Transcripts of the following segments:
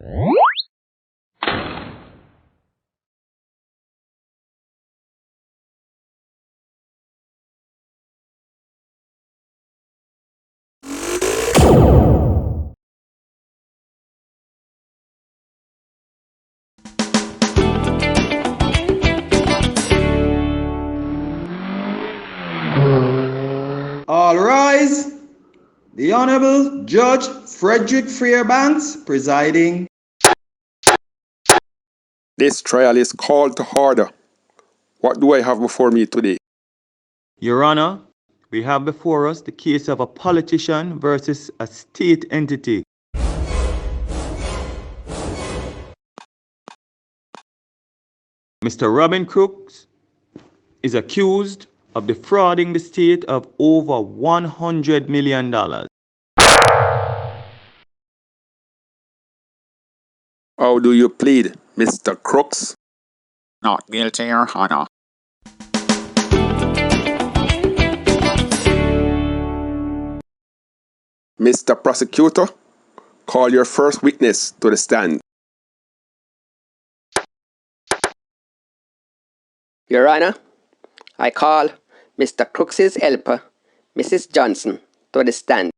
All rise. The Honorable Judge Frederick Fairbanks presiding. This trial is called to order. What do I have before me today? Your Honor, we have before us the case of a politician versus a state entity. Mr. Robin Crooks is accused of defrauding the state of over $100 million. How do you plead, Mr. Crooks? Not guilty, Your Honor. Mr. Prosecutor, call your first witness to the stand. Your Honor, I call Mr. Crooks's helper, Mrs. Johnson, to the stand.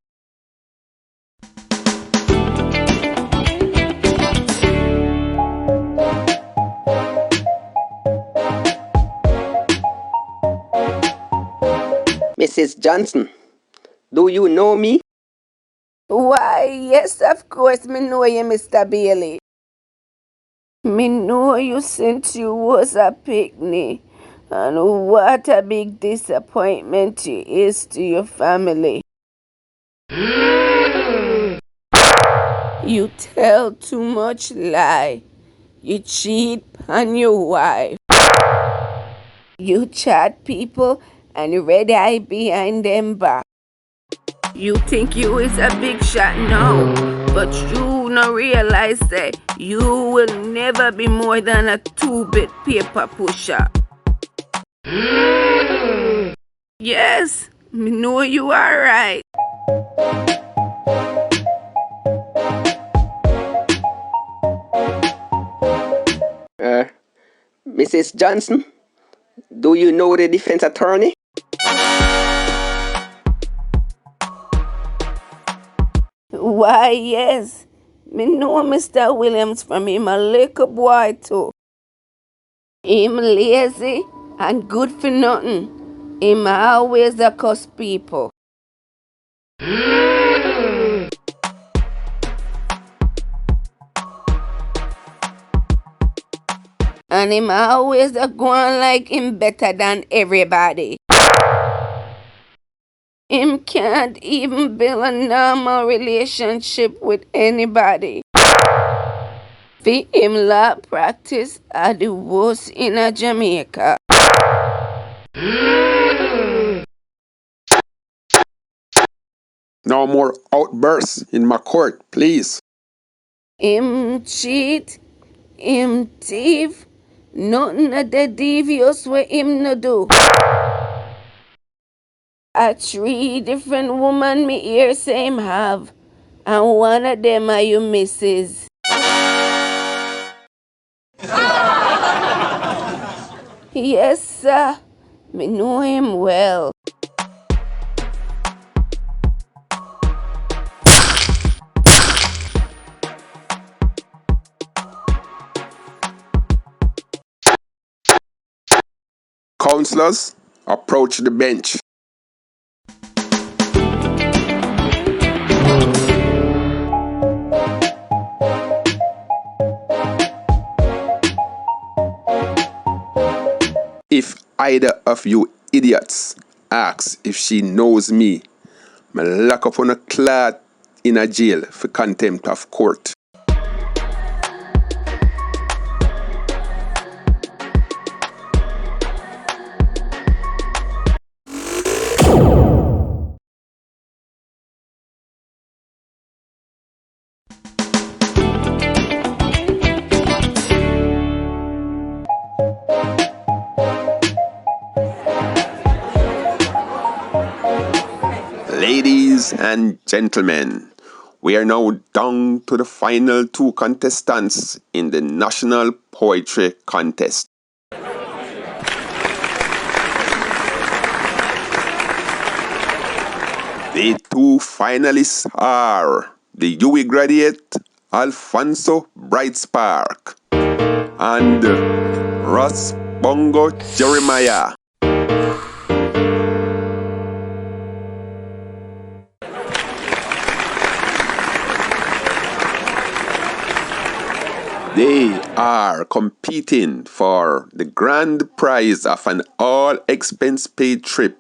Mrs. Johnson, do you know me? Why, yes, of course, me know you, Mr. Bailey. Me know you since you was a picnic, and what a big disappointment you is to your family. You tell too much lie. You cheat on your wife. You chat people and red eye behind them back. You think you is a big shot now, but you no realize that you will never be more than a 2-bit paper pusher. Yes, me know you are right. Mrs. Johnson, do you know the defense attorney? Why, yes. Me know Mr. Williams from him a little boy too. Him lazy and good for nothing. Him always a cuss people. And him always a going like him better than everybody. Him can't even build a normal relationship with anybody. For him law practice are the worst in a Jamaica. No more outbursts in my court, please. Him cheat, him thief, nothing of the devious what him no do. A 3 different woman me hear say him have, and one of them are you missus. Yes, sir. Me know him well. Counselors, approach the bench. If either of you idiots asks if she knows me, me lock up on a clad in a jail for contempt of court. Ladies and gentlemen, We are now down to the final two contestants in the National Poetry Contest. The two finalists are the UWI graduate Alfonso Brightspark and Ross Bongo Jeremiah. They are competing for the grand prize of an all-expense-paid trip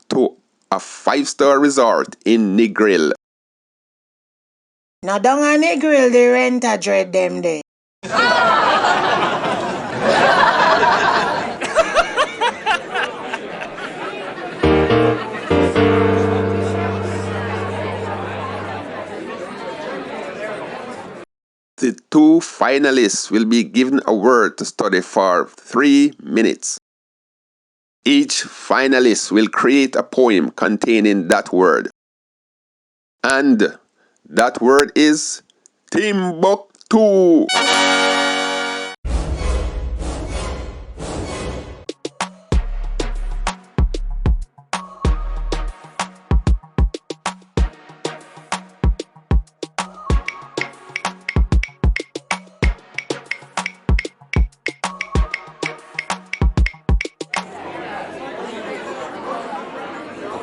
to a 5-star resort in Negril. Now down on the grill, the rent a dread them there. The two finalists will be given a word to study for 3 minutes. Each finalist will create a poem containing that word. And that word is Timbuktu.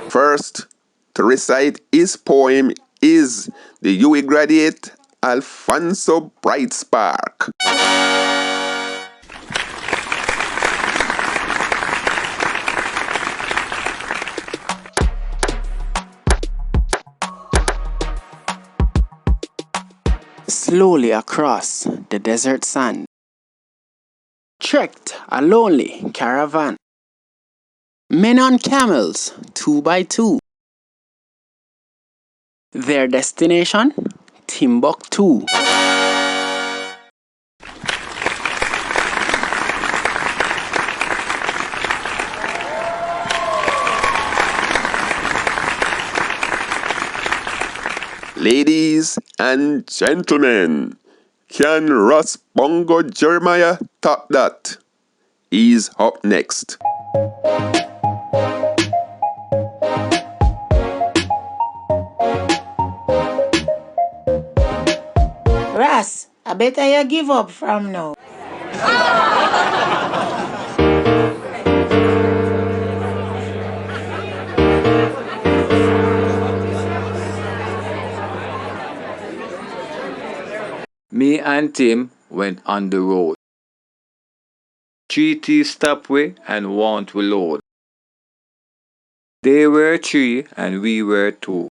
First to recite his poem is the UWI graduate Alfonso Brightspark. Slowly across the desert sand trekked a lonely caravan. Men on camels, 2 by 2. Their destination, Timbuktu. Ladies and gentlemen, can Ross Bongo Jeremiah top that? He's up next. Ras, I better you give up from now. Me and Tim went on the road. 3 stop we and want we load. They were 3 and we were 2.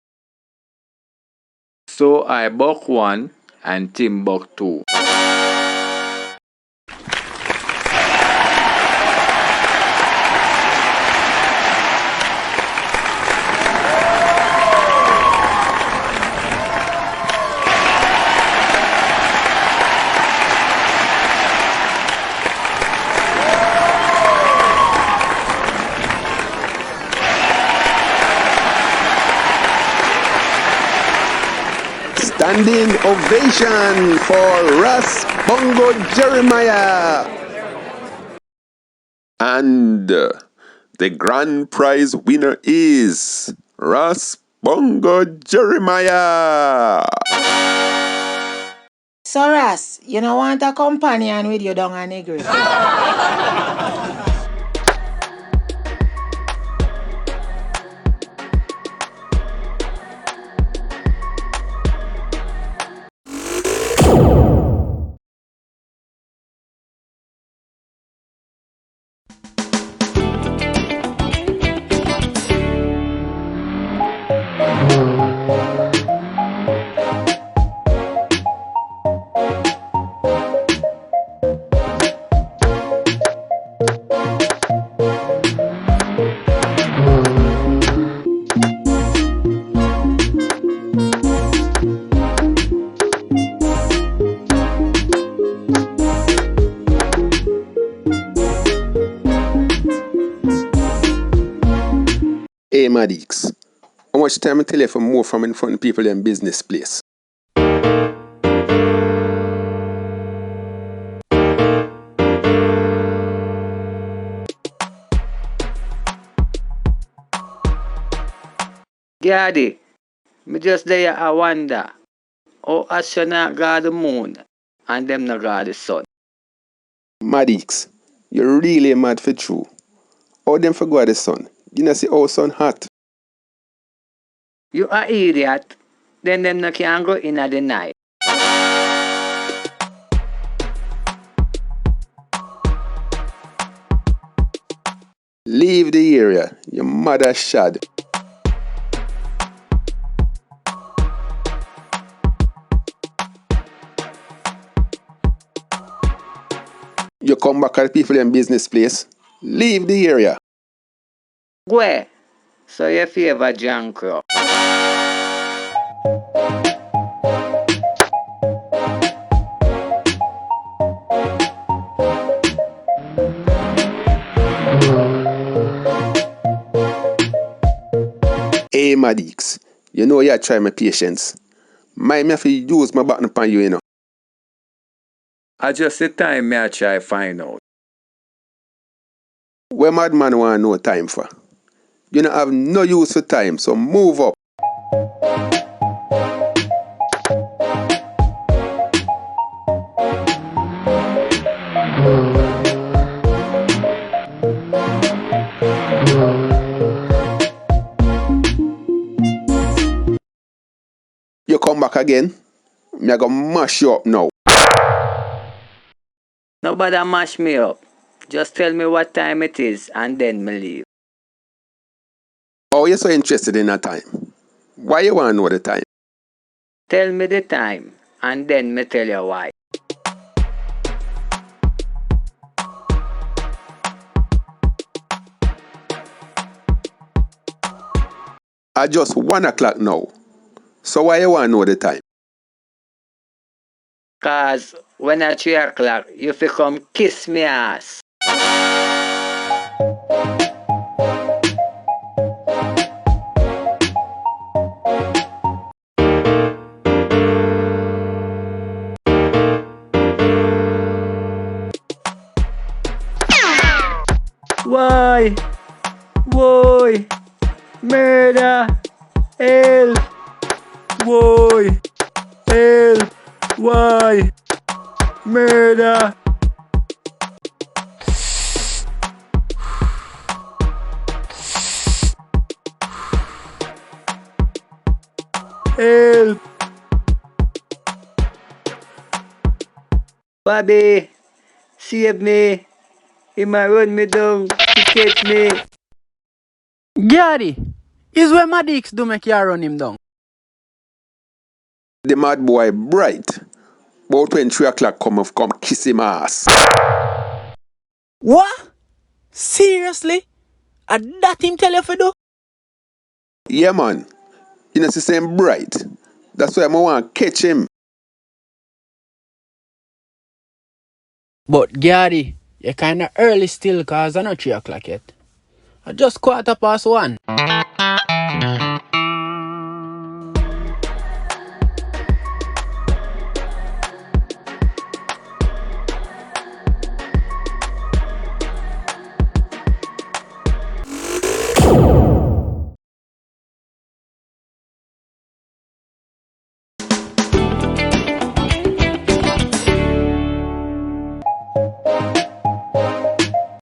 So I buck 1 and Tim buck 2. Standing ovation for Ross Bongo Jeremiah. And the grand prize winner is Ross Bongo Jeremiah. So Ras, you don't want a companion with you down on the grill. Hey Madix, how much time I tell you for more from in front of people in business place? Yardie, me just there I wonder how astronaut got the moon and them not got the sun. Maddox, you're really mad for true. How them forgot the sun? You know see how sun hot? You a idiot, then them no can go in at the night. Leave the area, your mother shad. You come back at the people in business place. Leave the area. Where? So you favor John Crow. Hey Maddox, you know you try my patience. Mind me have to use my button upon you, you know. I just the time me I try find out. Where madman want no time for? You don't have no use for time, so move up. You come back again, me I gonna mash you up now. Nobody mash me up. Just tell me what time it is and then me leave. Oh, you're so interested in that time. Why you want to know the time? Tell me the time and then me tell you why. I just 1 o'clock now. So why you want to know the time? Cause when at 3 o'clock, you fi come kiss me ass. Why? Why? Murder! Help! Why? Help! Why? Murder! Help! Bobby! Save me! He might run me down. He catch me. Yardie, is where Maddox do make you run him down. The mad boy bright. But when 3 o'clock come kiss him ass. What? Seriously? That him tell you for do? Yeah man, you know see same bright. That's why I want to catch him. But Yardie, you're kinda early still cause I not 3 o'clock yet. I just 1:15.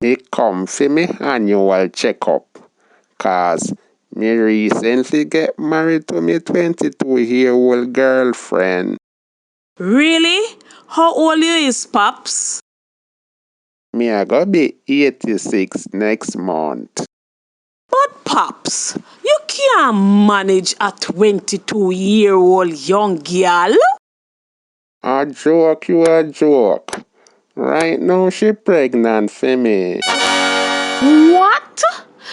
Me come for me annual checkup. Cause me recently get married to me 22-year-old girlfriend. Really? How old you is, Pops? Me I gonna be 86 next month. But Pops, you can't manage a 22-year-old young girl. A joke, you a joke. Right now she pregnant for me. What?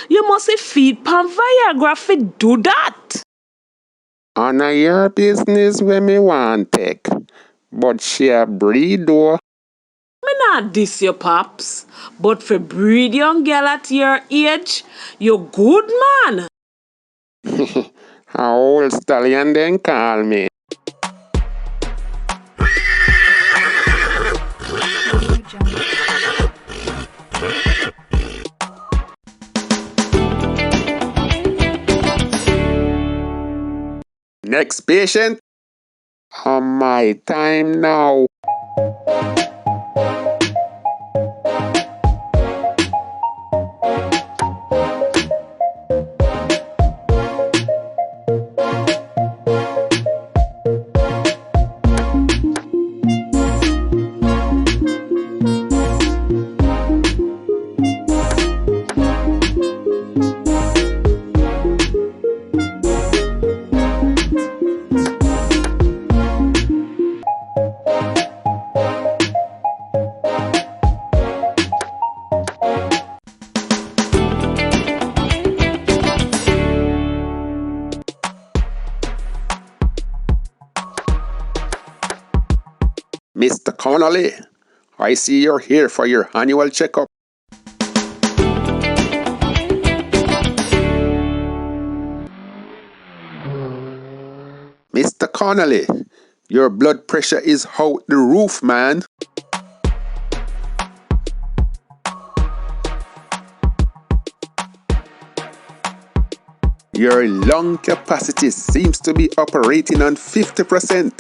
You must feed pan Viagra fi do that. On a your business when me want take. But she a breed though. Me not diss your Pops, but for breed young girl at your age, you good man. A old stallion then call me. Next patient. On my time now. Mr. Connolly, I see you're here for your annual checkup. Mr. Connolly, your blood pressure is out the roof, man. Your lung capacity seems to be operating on 50%.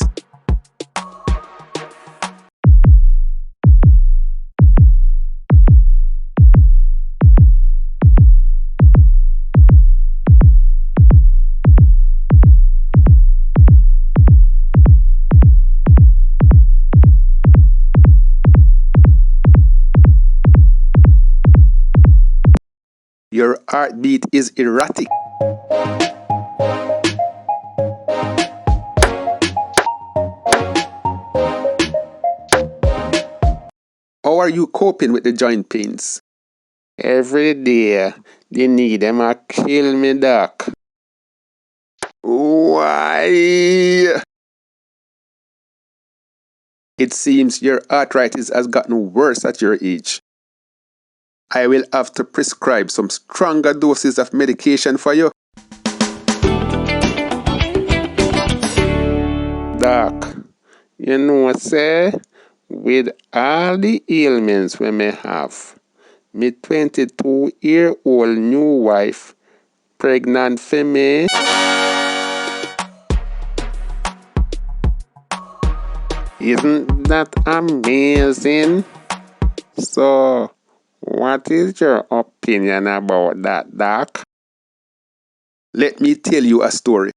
Your heartbeat is erratic. How are you coping with the joint pains? Every day, the need them a kill me, doc. Why? It seems your arthritis has gotten worse at your age. I will have to prescribe some stronger doses of medication for you. Doc, you know, say, with all the ailments we may have, me 22-year-old new wife pregnant for me. Isn't that amazing? So, what is your opinion about that, Doc? Let me tell you a story.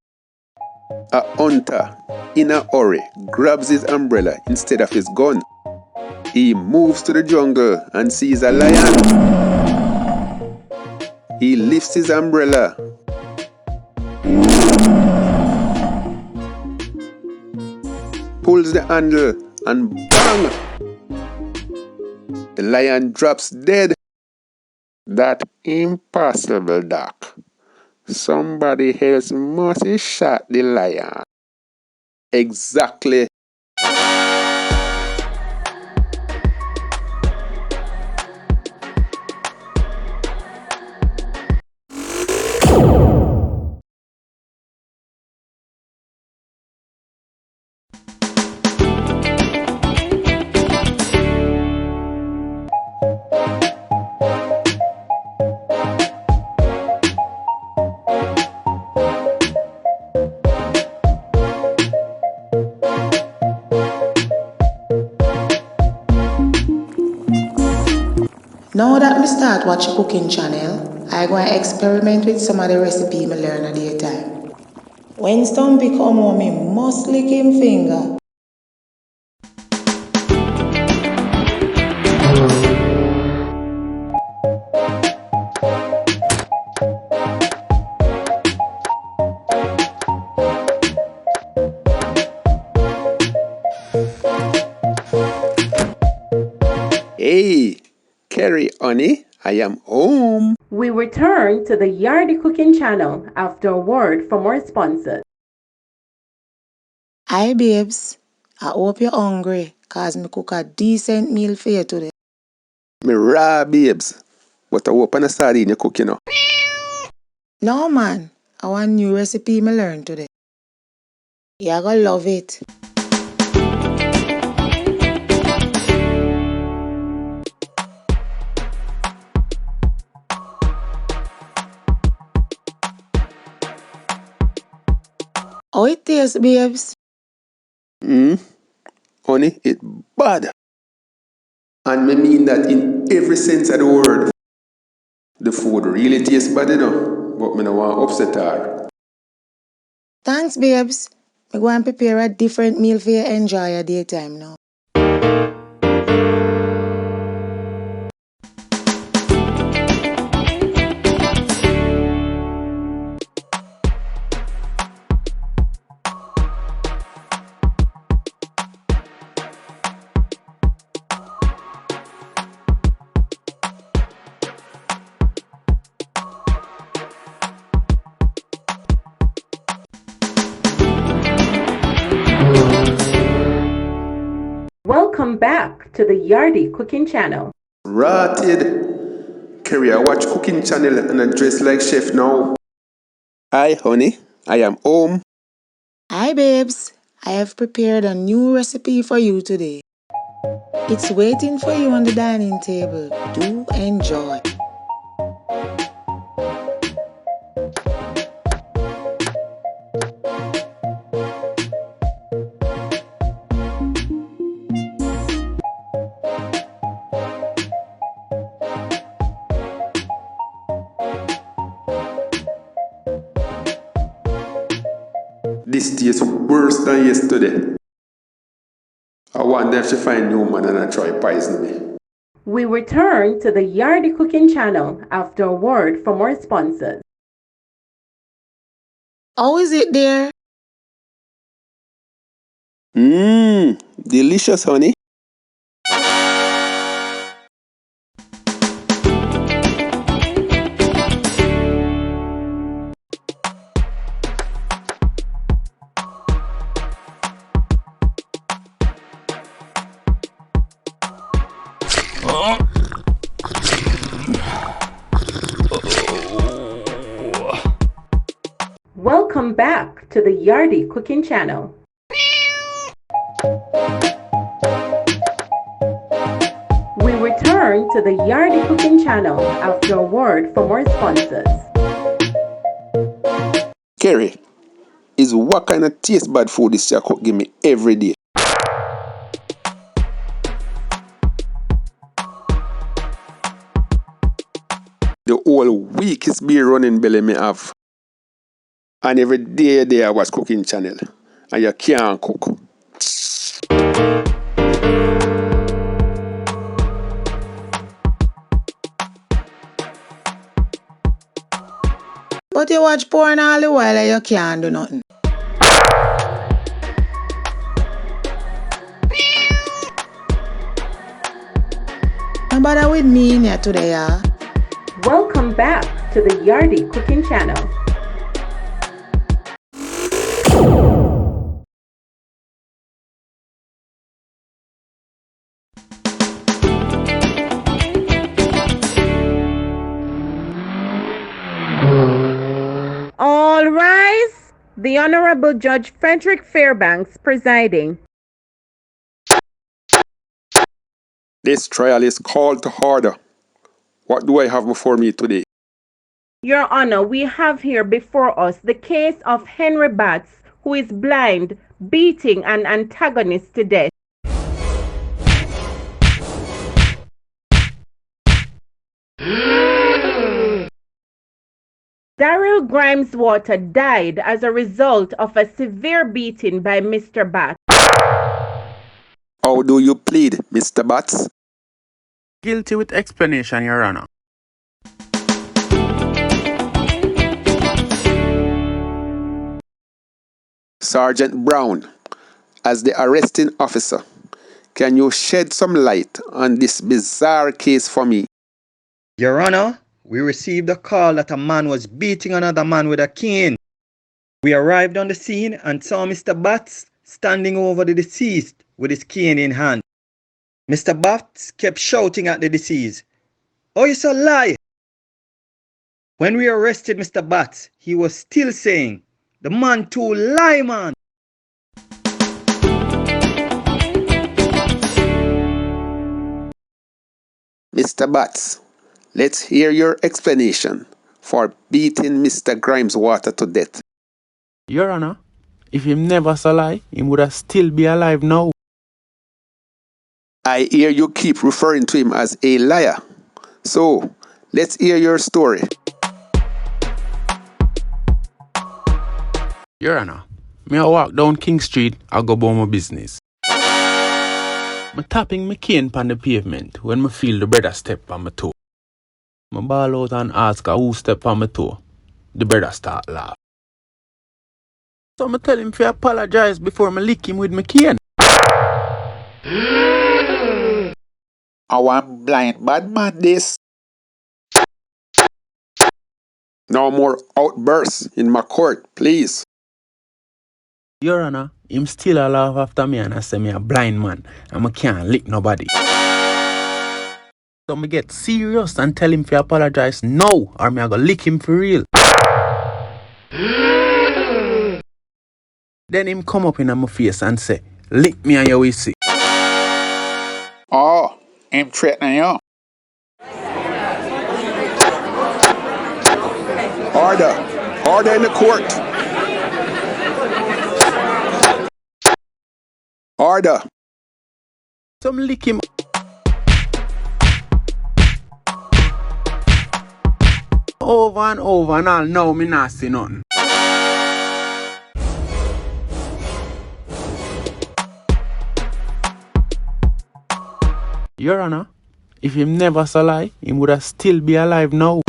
A hunter, in a hurry, grabs his umbrella instead of his gun. He moves to the jungle and sees a lion. He lifts his umbrella, pulls the handle, and bang! The lion drops dead. That's impossible, Doc. Somebody else must have shot the lion. Exactly. Now that me start watch cooking channel, I go and experiment with some of the recipe me learn at the time. When Stumpy come home, me must lick him finger. Hey, Kerry, honey, I am home. We return to the Yardie Cooking channel after a word from our sponsor. Hi babes, I hope you're hungry, cause me cook a decent meal for you today. Me raw babes, but I hope on a sardine you cook, you know. No man, I want new recipe me learn today. You're gonna love it. How it tastes, babes? Honey, it bad. And me mean that in every sense of the word. The food really tastes bad, but me no want upset her. Thanks, babes. Me go and prepare a different meal for you enjoy your daytime now. Welcome back to the Yardie Cooking Channel. Rotted. Carry I watch cooking channel and I dress like chef now. Hi, honey. I am home. Hi, babes. I have prepared a new recipe for you today. It's waiting for you on the dining table. Do enjoy. This tastes worse than yesterday. I wonder if she find new man and I try poison me. We return to the Yardie Cooking Channel after a word from our sponsors. How is it there? Delicious, honey. Welcome back to the Yardie Cooking Channel. We return to the Yardie Cooking Channel after a word from our sponsors. Kerry, is what kind of taste bad food this your cook give me every day? The whole week is be running belly me have. And every day I watch cooking channel. And you can't cook. But you watch porn all the while and you can't do nothing. No bother with me in here today, yeah? Welcome back to the Yardie Cooking Channel. All rise. The Honorable Judge Frederick Fairbanks presiding. This trial is called to order. What do I have before me today? Your Honor, we have here before us the case of Henry Batts, who is blind, beating an antagonist to death. Daryl Grimeswater died as a result of a severe beating by Mr. Batts. How do you plead, Mr. Batts? Guilty with explanation, Your Honor. Sergeant Brown, as the arresting officer, can you shed some light on this bizarre case for me? Your Honor, we received a call that a man was beating another man with a cane. We arrived on the scene and saw Mr. Batts standing over the deceased with his cane in hand. Mr. Batts kept shouting at the deceased, "Oh, you so lie!" When we arrested Mr. Batts, he was still saying, "The man too lie, man." Mr. Batts, let's hear your explanation for beating Mr. Grimeswater to death. Your Honor, If him never so lie, him would have still be alive now. I hear you keep referring to him as a liar. So, let's hear your story. Your Honor, me I walk down King Street, I go about my business. Me tapping my cane on the pavement when me feel the brother step on my toe. Me ball out and ask her who step on my toe. The brother start laugh. So me tell him to apologize before me lick him with my cane. I want blind bad man this. No more outbursts in my court, please. Your Honor, him still a laugh after me and I say me a blind man and I can't lick nobody. So me get serious and tell him to apologize now or me I go lick him for real. Then him come up in my face and say, lick me and you will see. Oh, him threatening you. Order. Order in the court. Order. So me lick him. Over and over and all now me not see nothing. Your Honor, if him never so lie, him would have still be alive now.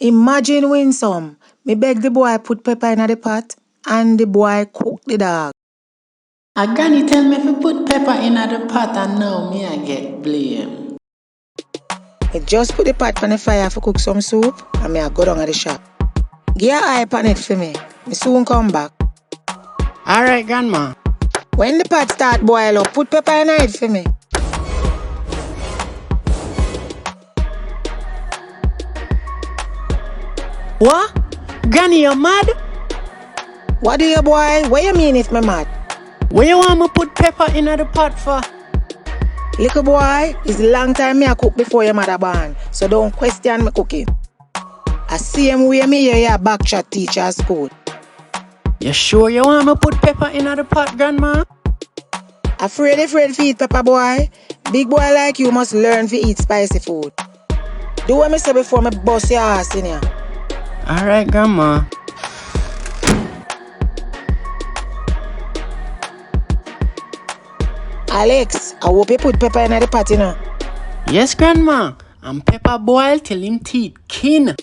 Imagine win some. Me beg the boy put pepper in the pot and the boy cook the dog. A granny tell me to put pepper in the pot and now me I get blame. I just put the pot on the fire for cook some soup and me I go down at the shop. Give your eye on it for me. Me soon come back. Alright, Grandma. When the pot start boil up, put pepper in it for me. What? Granny, you mad? What do you boy? What you mean if me mad? Where you want me put pepper in the pot for? Little boy, it's a long time me I cook before your mother born, so don't question me cooking. I same way me hear your backshot teacher at school. You sure you want me put pepper in the pot, Grandma? Afraid to eat pepper boy. Big boy like you must learn to eat spicy food. Do what me say before me bust your ass in here. Alright, Grandma. Alex, I hope you put pepper in the pot, you know. Yes, Grandma. And pepper boil till him teeth keen.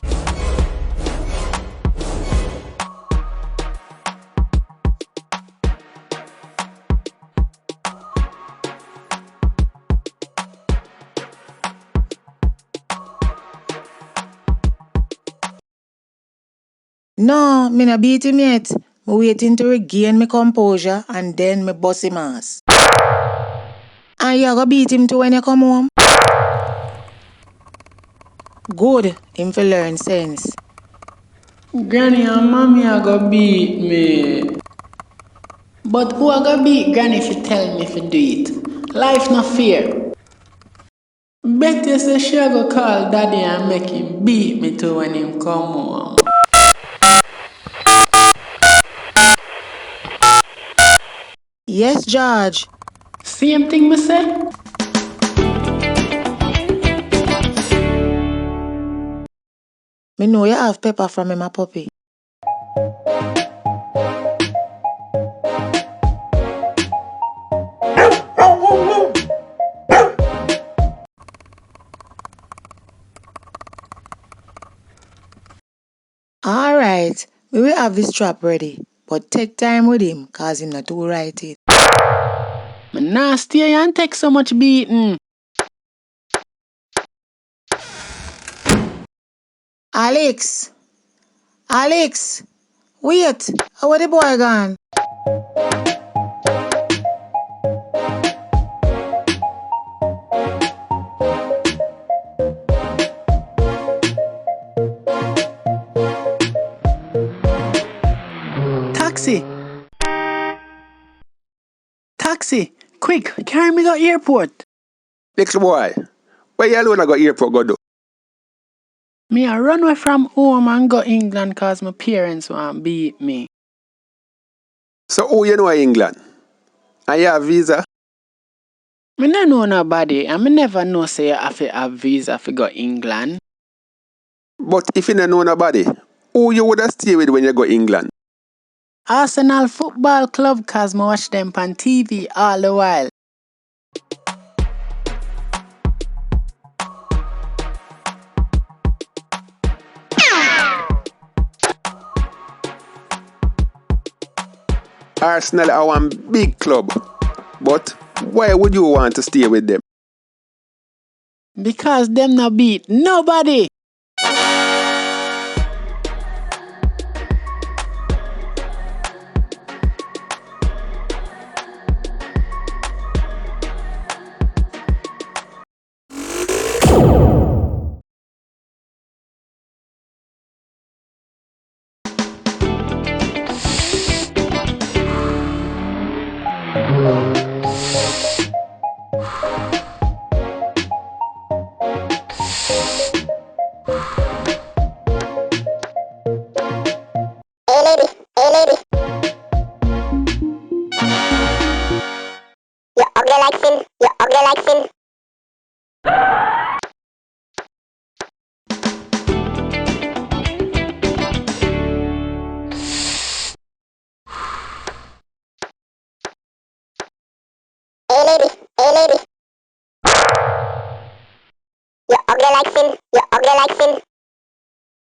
No, me not beat him yet. Me waiting to regain my composure and then me bust him ass. And you go beat him too when you come home? Good, him for learn sense. Granny and Mommy are gonna beat me. But who are gonna beat Granny if you tell me if you do it? Life not fair. Bet you say she go call Daddy and make him beat me too when him come home. Yes, George. Same thing me say? Me know you have pepper from him, my puppy. Alright, we will have this trap ready, but take time with him, cause him not too right it. Me nah stay and take so much beating. Alex! Alex! Wait! How are the boy gone? Taxi! Taxi! Quick, carry me to airport. Little boy, where you alone I go airport go do? Me I run away from home and go England cause my parents want beat me. So who you know in England? And you have visa? Me no know nobody and me never know say I have to have visa to go England. But if you don't know nobody, who you would have stay with when you go England? Arsenal Football Club cause me watch them on TV all the while. Arsenal are one big club. But why would you want to stay with them? Because them no beat nobody.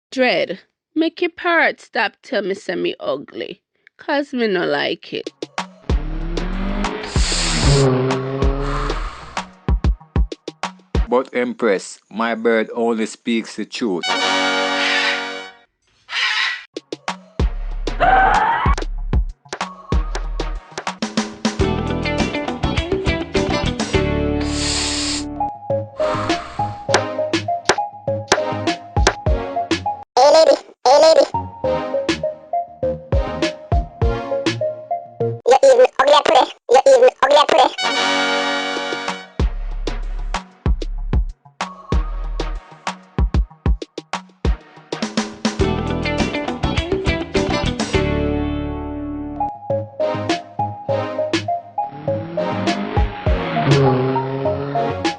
Dread, make your parrot stop tell me say me ugly, cause me no like it. But Empress, my bird only speaks the truth.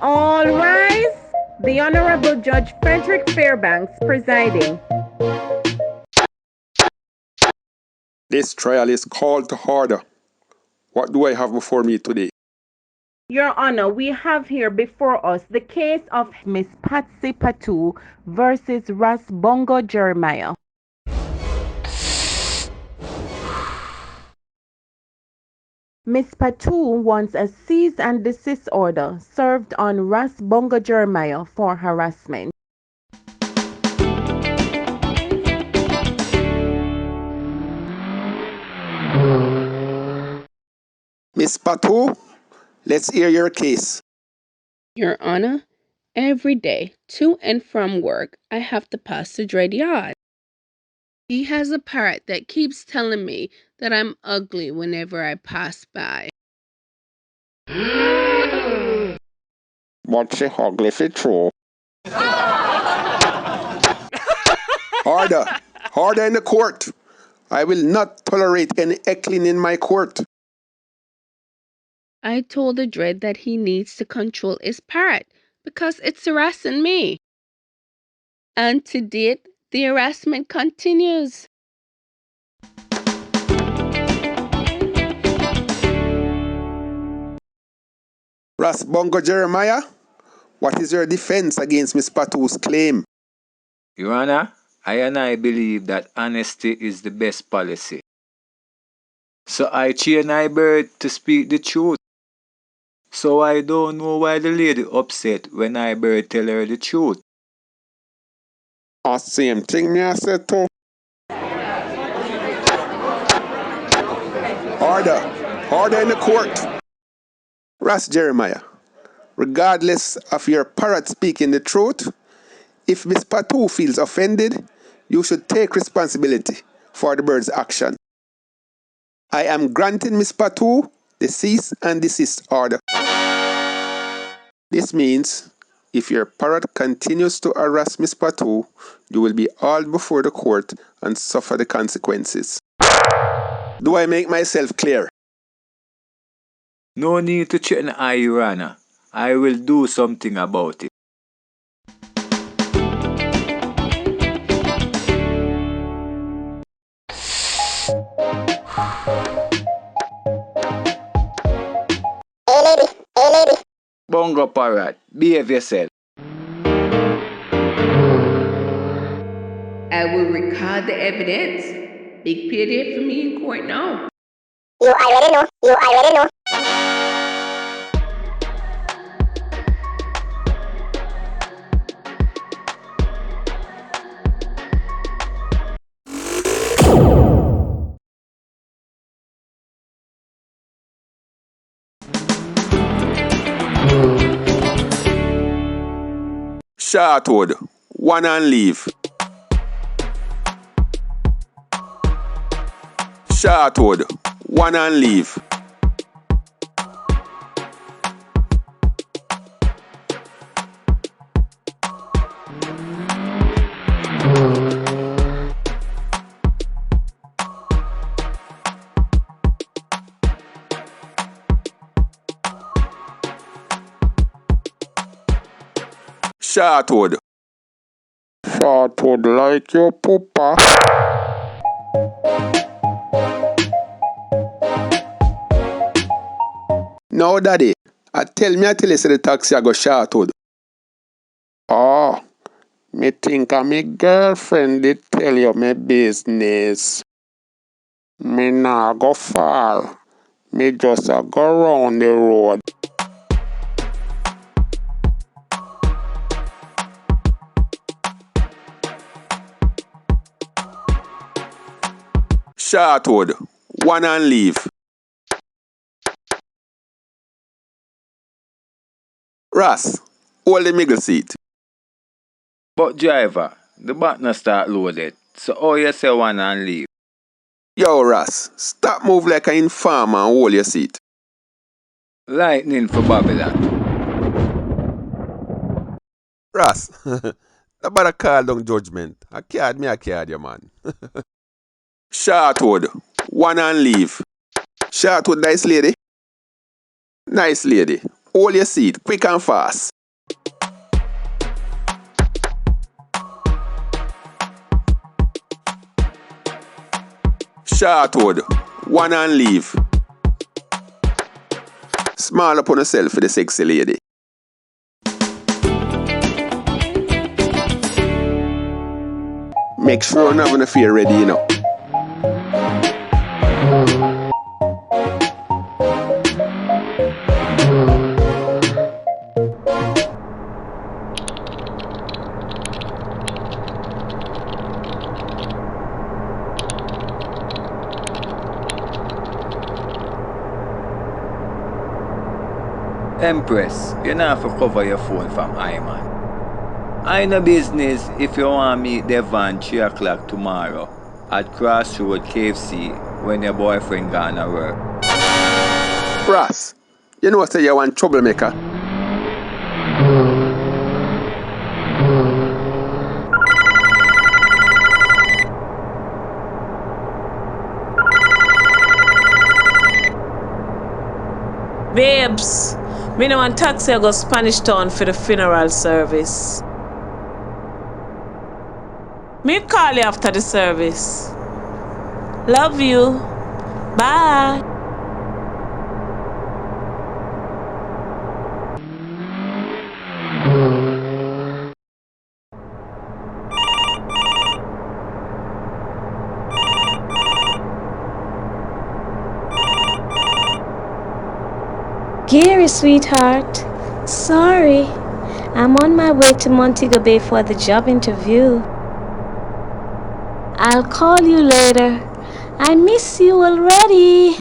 All rise. The Honorable Judge Frederick Fairbanks presiding. This trial is called to order. What do I have before me today? Your Honor, we have here before us the case of Miss Patsy Patu versus Ras Bongo Jeremiah. Miss Patu wants a cease and desist order served on Ras Bongo Jeremiah for harassment. Miss Patu, let's hear your case. Your Honor, every day, to and from work, I have to pass the Dread Yard. He has a parrot that keeps telling me that I'm ugly whenever I pass by. But she ugly for true. Order! Order in the court! I will not tolerate any heckling in my court. I told the Dread that he needs to control his parrot because it's harassing me. And to date, the harassment continues. Ras Bongo Jeremiah, what is your defense against Miss Patu's claim? Your Honor, I believe that honesty is the best policy. So I cheer my bird to speak the truth. So I don't know why the lady upset when I better tell her the truth. Same thing me I said too. Order. Order in the court. Ras Jeremiah, regardless of your parrot speaking the truth, if Miss Patu feels offended, you should take responsibility for the bird's action. I am granting Miss Patu the cease and desist order. This means if your parrot continues to harass Miss Patu, you will be hauled before the court and suffer the consequences. Do I make myself clear? No need to threaten I, Your Honor. I will do something about it. Bongo parrot, behave yourself. I will record the evidence. Big payday for me in court now. You already know. You already know. Shortwood, one and leave. Shortwood, one and leave. Shortwood. Shortwood like your papa. No, daddy. I tell you say the taxi I go Shortwood. Oh, me think my girlfriend did tell you my business. Me nah go far. Me just a go round the road. Shortwood, one and leave. Ras, hold the middle seat. But driver, the button start loaded. So how you say one and leave? Yo, Ras, stop move like an informer and hold your seat. Lightning for Babylon. Ras, nobody call down judgment. I card you, man. Shortwood, one and leave. Shortwood, nice lady. Nice lady. Hold your seat, quick and fast. Shortwood, one and leave. Smile upon yourself for the sexy lady. Make sure you have an affair ready, you know. Empress, you don't have to cover your phone from I, man. I no business if you want me the van 3 o'clock tomorrow at Crossroad KFC when your boyfriend gonna work. Ras, you know what you want troublemaker? Babes, me no want taxi I go Spanish Town for the funeral service. Me call you after the service. Love you. Bye. Gary, sweetheart. Sorry. I'm on my way to Montego Bay for the job interview. I'll call you later. I miss you already.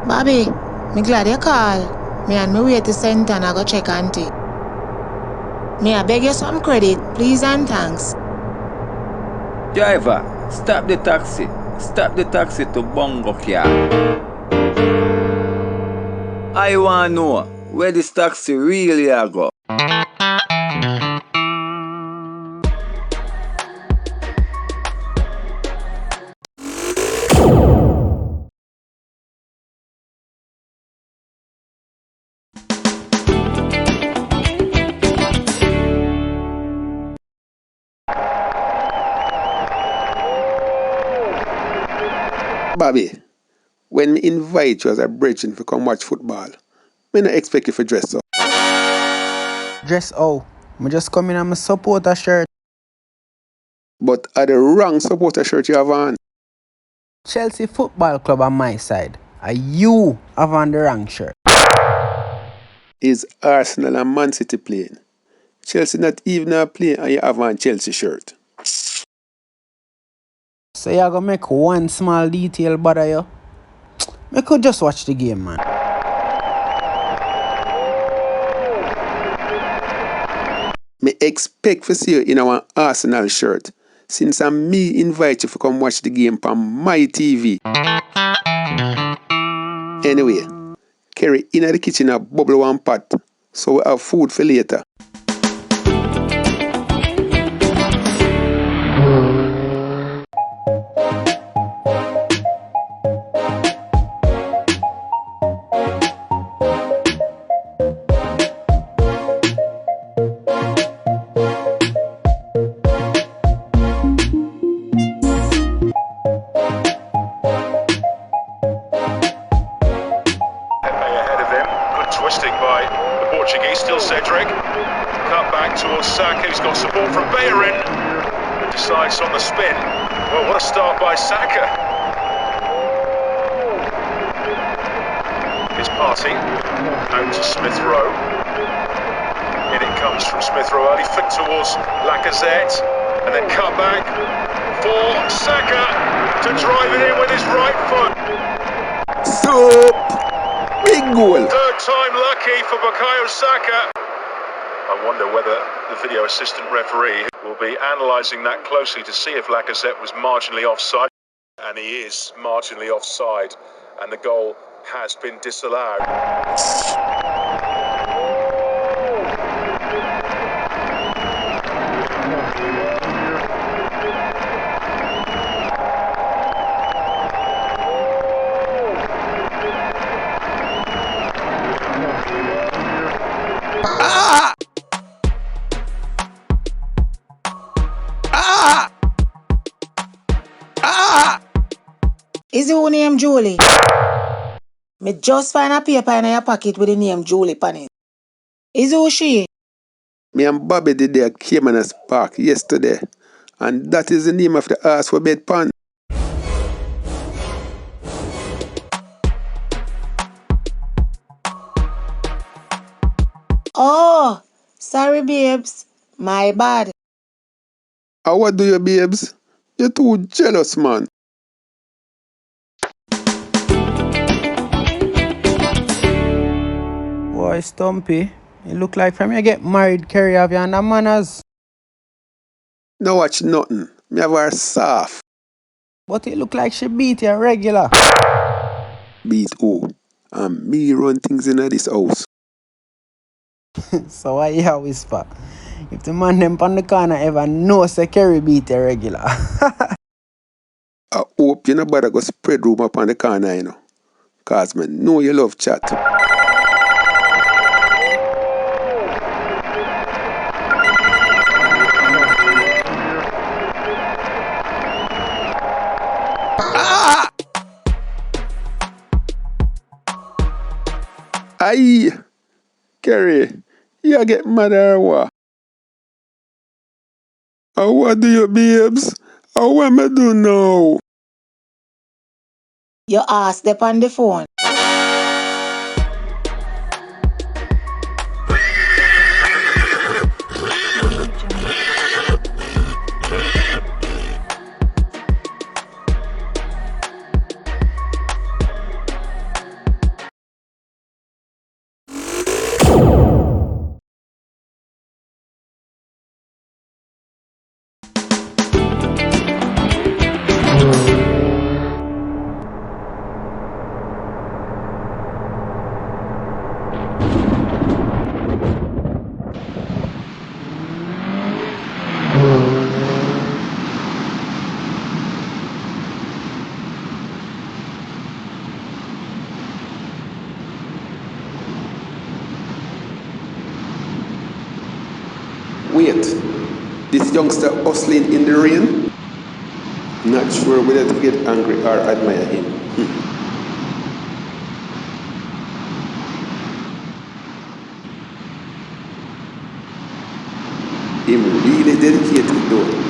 Bobby, me glad you call. Me and me way to center and I go check auntie. Me I beg you some credit, please and thanks. Driver, stop the taxi. Stop the taxi to Bongo Car. I want to know where this taxi really a go. Bobby, when me invite you as a brethren to come watch football, me not expect you to dress up. Dress how? Me just come in and me supporter shirt. But are the wrong supporter shirt you have on? Chelsea Football Club on my side. And you have on the wrong shirt. Is Arsenal and Man City playing? Chelsea not even playing and you have on Chelsea shirt. So you gonna make one small detail bother you? Me could just watch the game, man. Me expect to see you in our Arsenal shirt since I'm me invite you to come watch the game on my TV. Anyway, carry in the kitchen a bubble one pot so we have food for later. Ahead of him, good twisting by the Portuguese, still Cedric. Cut back towards Saka, who's got support from Bellerin and decides on the spin. Well, what a start by Saka. His party out to Smith Rowe. In it comes from Smith Rowe, early flick towards Lacazette, and then cut back for Saka to drive it in with his right foot. Stop! Big goal! Third time lucky for Bukayo Saka. I wonder whether the video assistant referee will be analysing that closely to see if Lacazette was marginally offside. And he is marginally offside, and the goal has been disallowed. Ah! Ah! Ah! Is your name Julie? Me just find a paper in your pocket with the name Julie on it. Is who she? Me and Bobby did their Caymanas Park yesterday, and that is the name of the house for bed pan. Oh, sorry babes. My bad. And what do you, babes? You're too jealous, man. Boy, Stumpy, it look like from you get married, Kerry have you under manners. No watch nothing. Me have her soft. But it look like she beat you regular. Beat who? And me run things in this house. So why you whisper? If the man them on the corner ever know say Kerry beat you regular. I hope you no bother go spread rumor up on the corner, you know. Cause me know you love chat. Ah! Aye! Kerry, you get mad or what? And what do you, babes? And what me do now? Your ass step on the phone. Wait, this youngster hustling in the rain? Not sure whether to get angry or admire him. Him really dedicated though.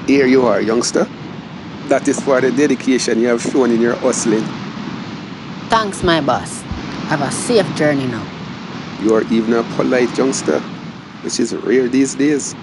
Here you are, youngster. That is for the dedication you have shown in your hustling. Thanks, my boss. Have a safe journey now. You are even a polite youngster, which is rare these days.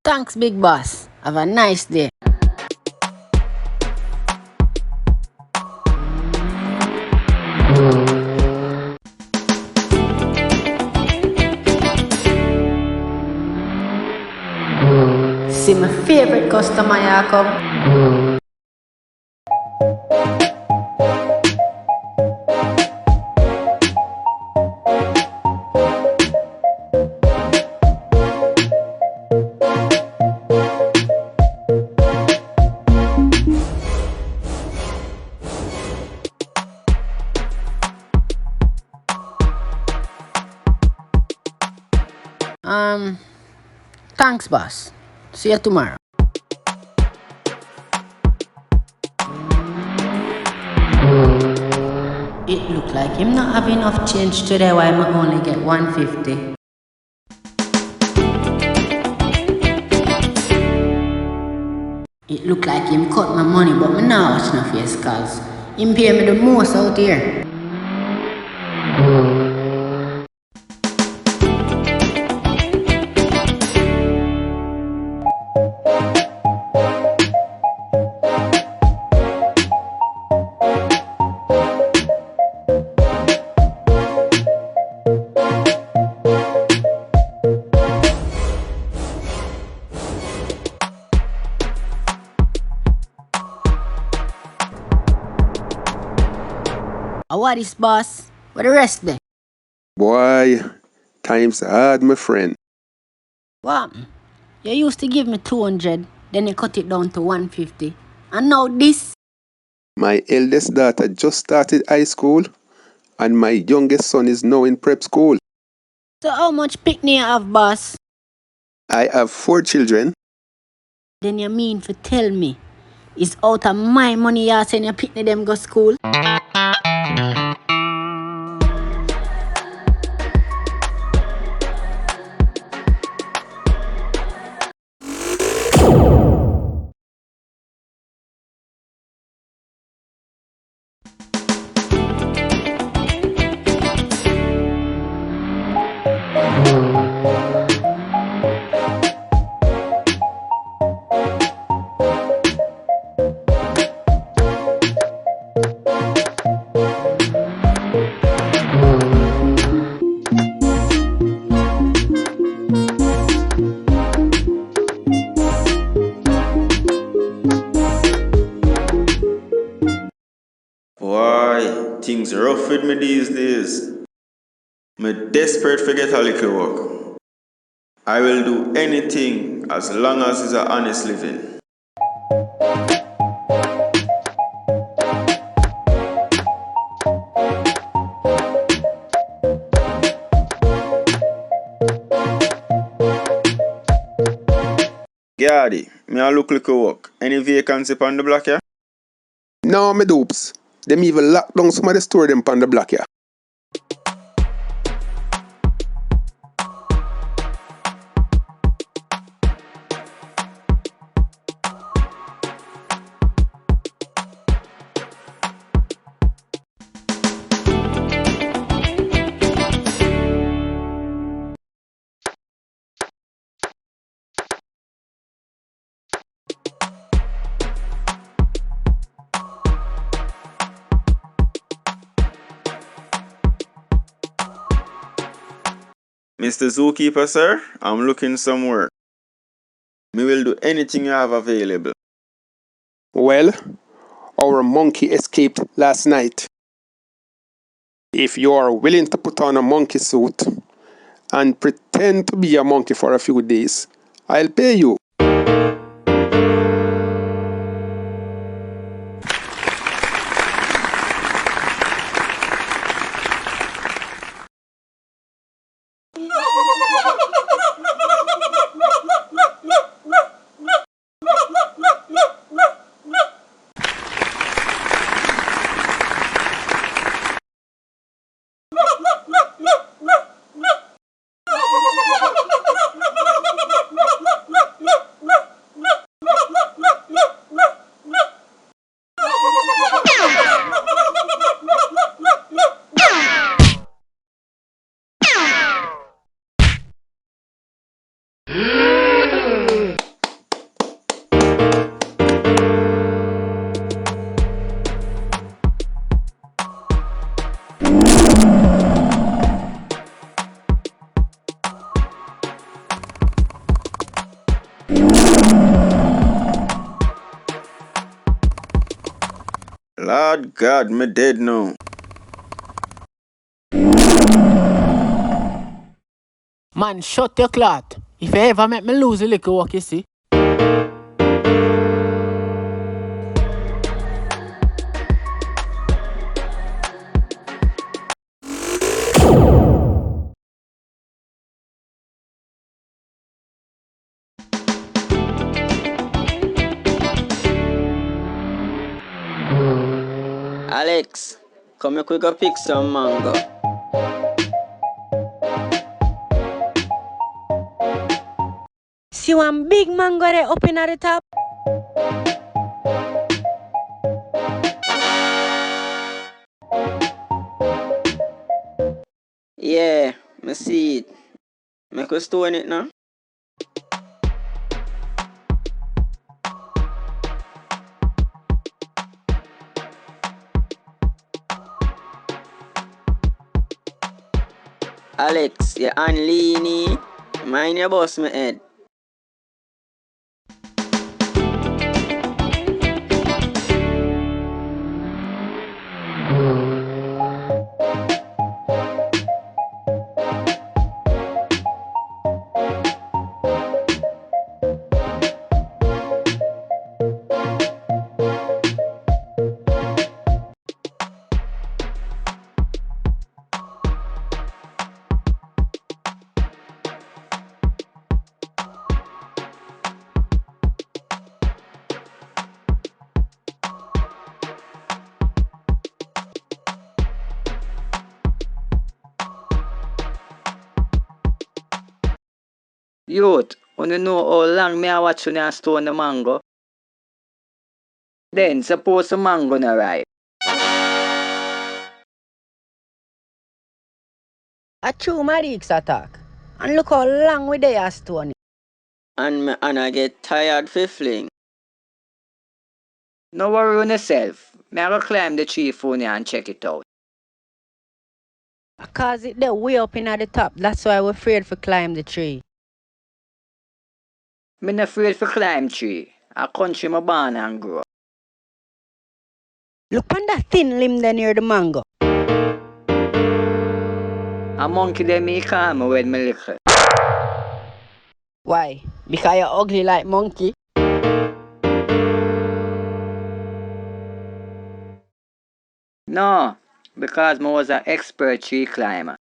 Thanks, big boss. Have a nice day. See my favorite customer here come. Thanks, boss. See you tomorrow. It look like him not have enough change today, why I only get 150. It look like him cut my money, but me now watch no face calls. Him pay me the most out here. What is, boss? What the rest then? Boy, times hard, my friend. What? You used to give me 200, then you cut it down to 150. And now this? My eldest daughter just started high school, and my youngest son is now in prep school. So how much picnic you have, boss? I have 4 children. Then you mean to tell me it's out of my money you send your picnic them go school? Things rough with me these days. Me desperate for get a little work. I will do anything as long as it's a honest living. Yardie, me a look little work. Any vacancy on the block here? No, me dupes. Them even lock down some of the store them on the block here. Mr. Zookeeper, sir, I'm looking some work. Me will do anything you have available. Well, our monkey escaped last night. If you are willing to put on a monkey suit and pretend to be a monkey for a few days, I'll pay you. Lord God, me dead now. Man, shut your clot. If you ever make me lose a little work, you see. Alex, come here, we go pick some mango. See one big mango there up in at the top? Yeah, me see it. Make we stone it now. Alex, you unleany. Mind your boss, my head. Youth, wanna know how long me a watch you stone the mango? Then suppose the mango na ripe. A true Marik's attack. And look how long we they are stone. And me and I get tired fling. No worry on yourself. Me a go climb the tree for you and check it out. Because it there way up in at the top. That's why we're afraid to climb the tree. Me not afraid for climb tree. A country me born and grow. Look on that thin limb there near the mango. A monkey dem me call me when me little. Why? Because you're ugly like monkey? No, because me was an expert tree climber.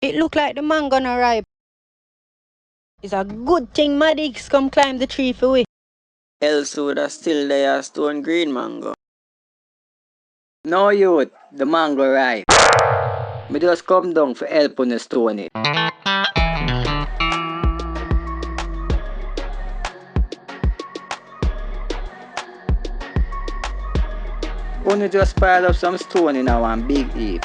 It look like the mango not ripe. It's a good thing Maddox come climb the tree for we. Else would have still there stone green mango. No youth, the mango ripe. Me just come down for help on the stone it. Only just pile up some stone in a one big heap.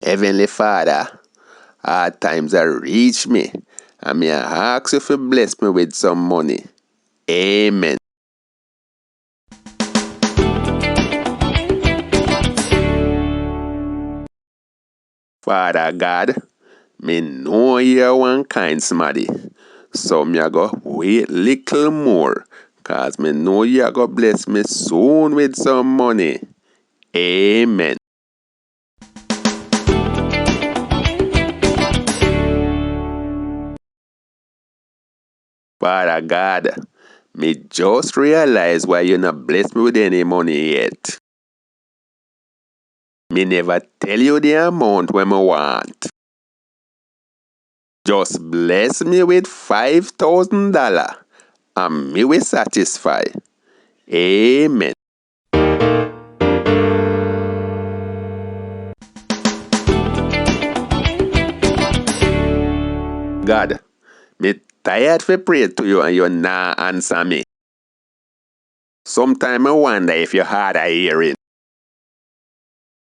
Heavenly Father, hard times are reach me, and me I ask you to bless me with some money. Amen. Father God, me know you're one kind smarty, so me a go wait little more, cause me know you go bless me soon with some money. Amen. Father God, me just realize why you not bless me with any money yet. Me never tell you the amount when me want. Just bless me with $5,000 and me will satisfy. Amen. God, me tired for pray to you and you nah answer me. Sometime I wonder if you hard of hearing.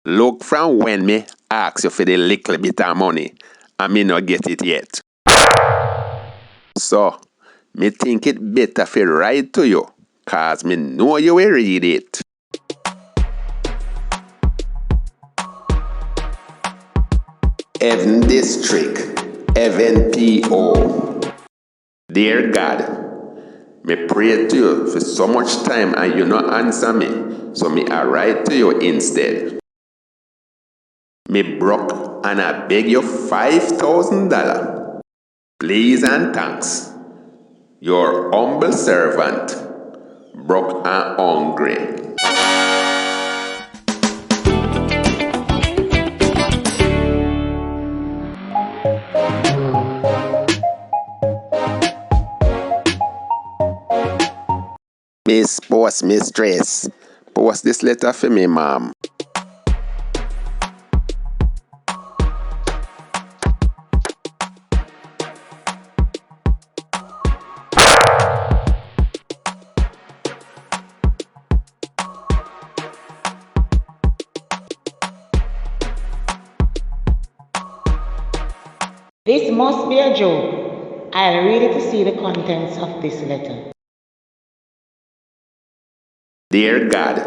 Look from when me ask you for the little bit of money and me not get it yet. So, me think it better for write to you, cause me know you will read it. Evan District, Evan P.O. Dear God, me pray to you for so much time and you not answer me, so me I write to you instead. Me broke and I beg you $5,000. Please and thanks. Your humble servant, broke and hungry. Miss Post Mistress, post this letter for me, ma'am. This must be a joke. I'll read it to see the contents of this letter. Dear God,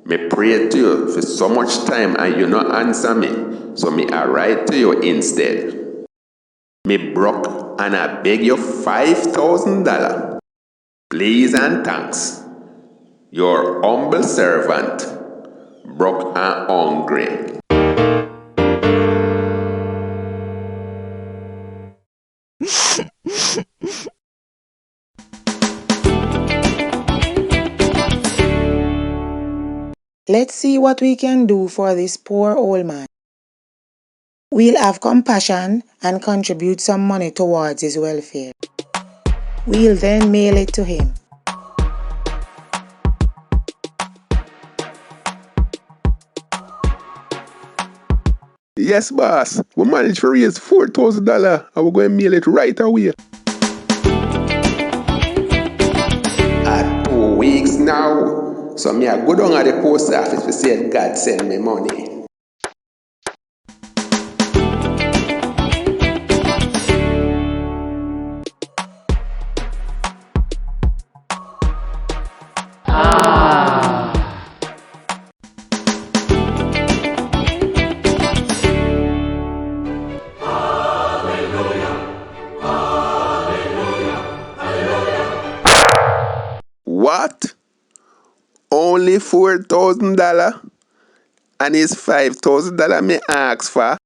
me pray to you for so much time and you not answer me, so me I write to you instead. Me broke and I beg you $5,000. Please and thanks. Your humble servant, broke and hungry. Let's see what we can do for this poor old man. We'll have compassion and contribute some money towards his welfare. We'll then mail it to him. Yes, boss. We managed to raise $4,000 and we're going to mail it right away. 2 weeks now. So me I go down at the post office to say God send me money. What? Only $4,000? And it's $5,000 me ask for?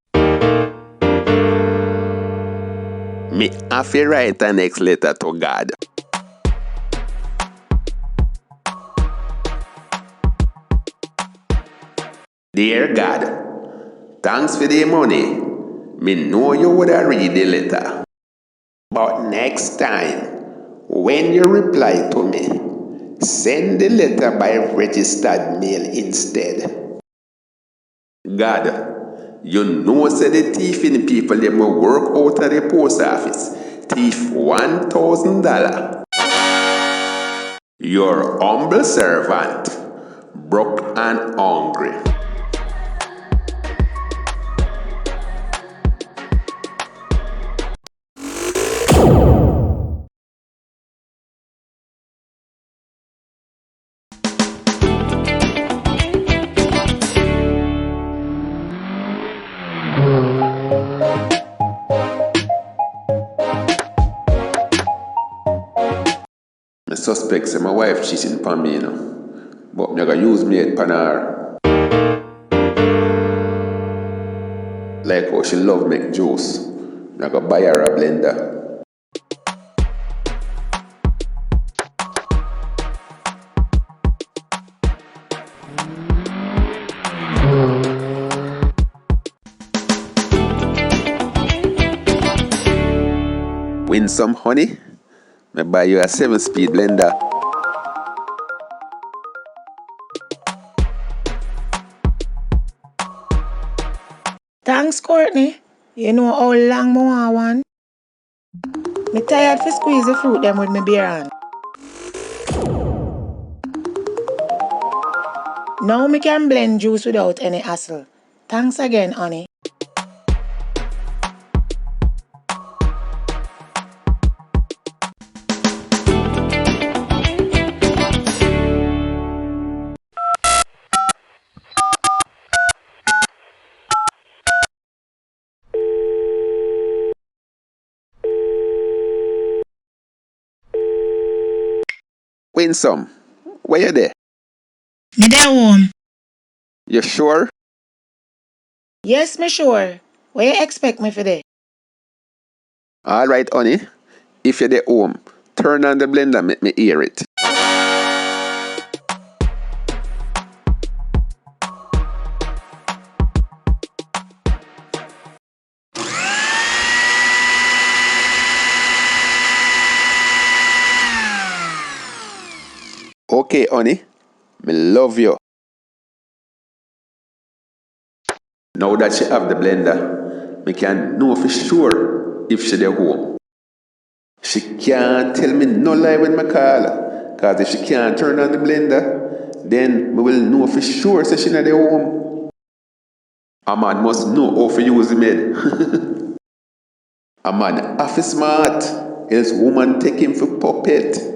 Me have to write a next letter to God. Dear God, thanks for the money. Me know you would have read the letter. But next time, when you reply to me, send the letter by registered mail instead. God, you know say the thief in people them will work out of the post office. Thief $1,000. Your humble servant, broke and hungry. I suspect say my wife cheating on me, you know. But I'm gonna use me at her. Like how she love make juice. I'm gonna buy her a blender. Win some honey? I buy you a 7-speed blender. Thanks, Courtney. You know how long I want one? Me tired to squeeze the fruit them with my bare hand. Now me can blend juice without any hassle. Thanks again, honey. Win some. Where you there? Me there home. You sure? Yes, me sure. Where you expect me for there? Alright, honey. If you're there home, turn on the blender, make me hear it. Okay, honey. Me love you. Now that she have the blender, me can know for sure if she there home. She can't tell me no lie when me call her. Cause if she can't turn on the blender, then me will know for sure say she not there home. A man must know how to use the med. A man have to smart, else woman take him for puppet.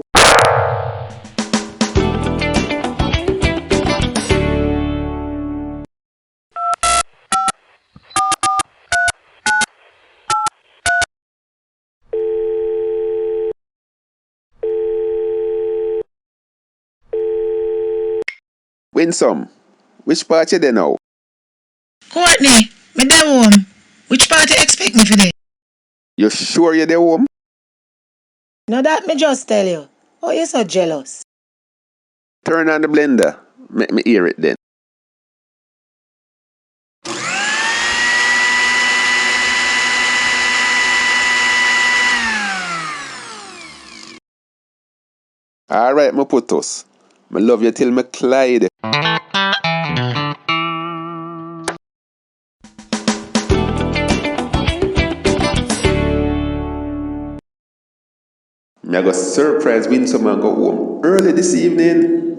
Win some. Which part you there now? Courtney, me there home. Which part you expect me for there? You sure you there home? No, that me just tell you. Oh, you so jealous. Turn on the blender. Make me hear it then. Alright, my putos. I love you till me Clyde. Me go surprise win some and go home early this evening.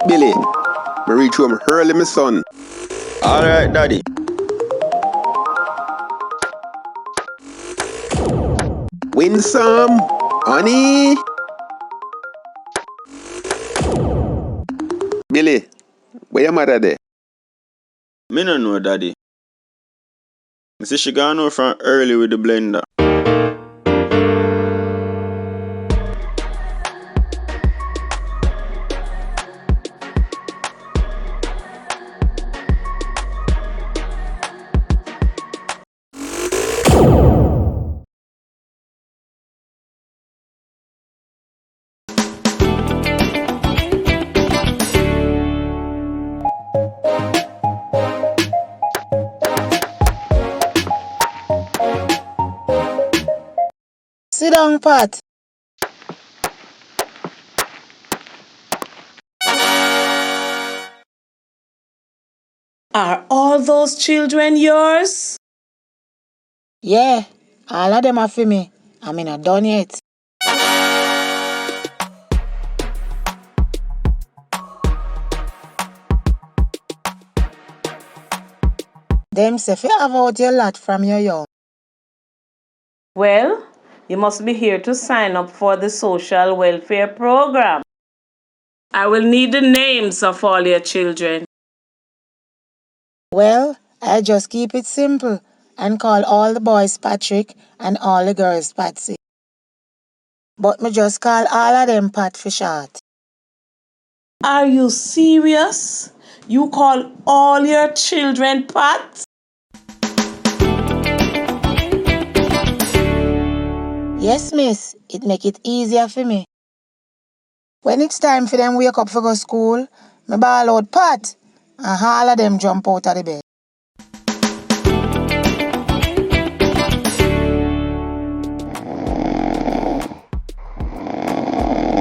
Billy, me reach home early, my son. Alright, daddy. Win some, honey. Billy, where your mother there? Me no know, daddy. Me see she gone out from early with the blender. Sit down, Pat. Are all those children yours? Yeah, all of them are for me. I mean, not done yet. Them say fi have out your lot from your young. Well, you must be here to sign up for the social welfare program. I will need the names of all your children. Well, I just keep it simple and call all the boys Patrick and all the girls Patsy. But me just call all of them Pat for short. Are you serious? You call all your children Pat? Yes, miss, it make it easier for me. When it's time for them wake up for go school, me ball out Pat and all of them jump out of the bed.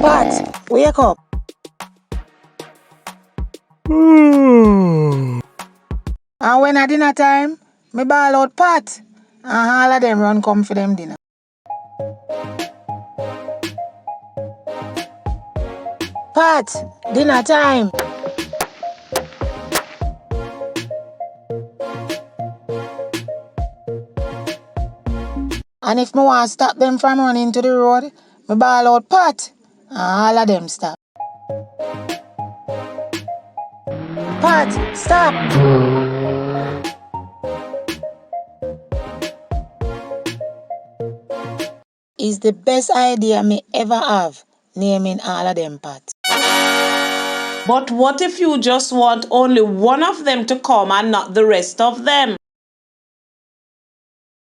Pat, wake up. And when at dinner time, me ball out Pat and all of them run come for them dinner. Pat, dinner time. And if me want stop them from running to the road, me ball out Pat and all of them stop. Pat, stop. Is the best idea me ever have, naming all of them Pat. But what if you just want only one of them to come and not the rest of them?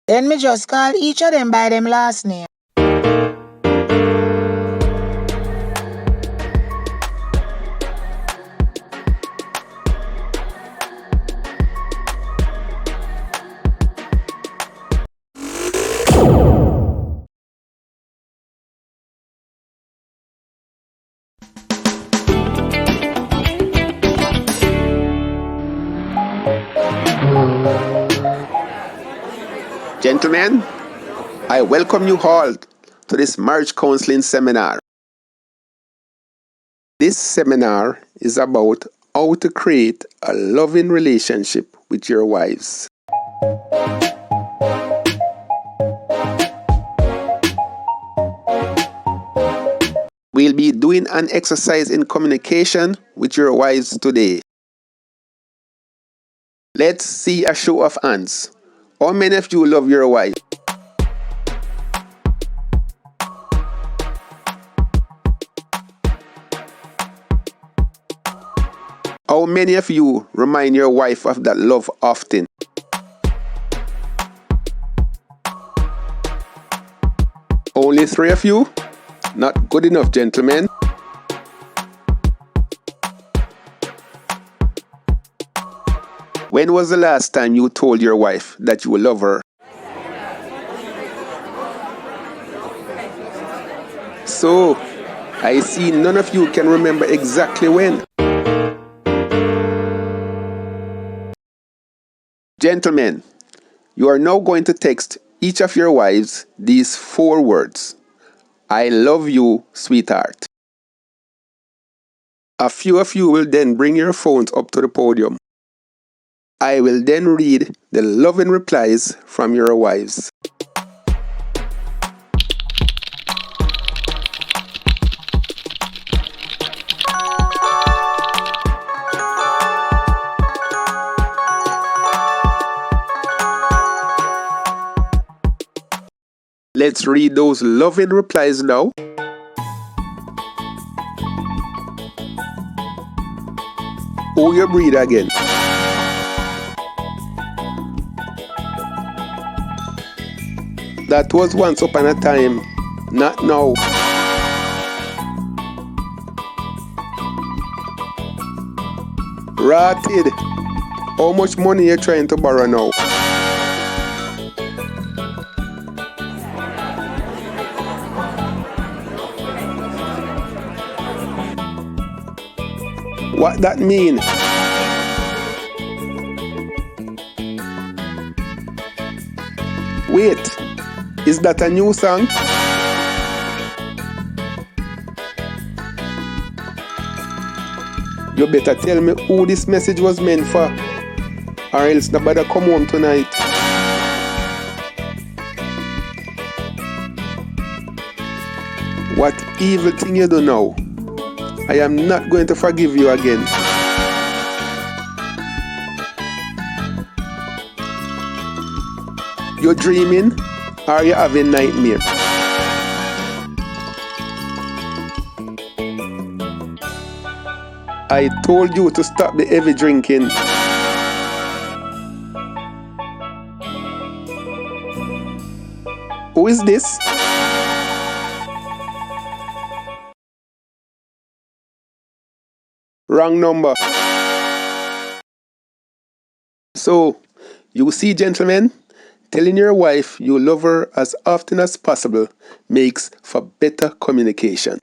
Then me just call each of them by them last name. Gentlemen, I welcome you all to this marriage counseling seminar. This seminar is about how to create a loving relationship with your wives. We'll be doing an exercise in communication with your wives today. Let's see a show of hands. How many of you love your wife? How many of you remind your wife of that love often? Only 3 of you? Not good enough, gentlemen. When was the last time you told your wife that you love her? So, I see none of you can remember exactly when. Gentlemen, you are now going to text each of your wives these 4 words. I love you, sweetheart. A few of you will then bring your phones up to the podium. I will then read the loving replies from your wives. Let's read those loving replies now. Oh, you breathe again. That was once upon a time, not now. Rotted. How much money you trying to borrow now? What that mean? Wait, is that a new song? You better tell me who this message was meant for, or else nobody come home tonight. What evil thing you do now? I am not going to forgive you again. You're dreaming, or you having nightmare? I told you to stop the heavy drinking. Who is this? Wrong number. So, you see, gentlemen, telling your wife you love her as often as possible makes for better communication.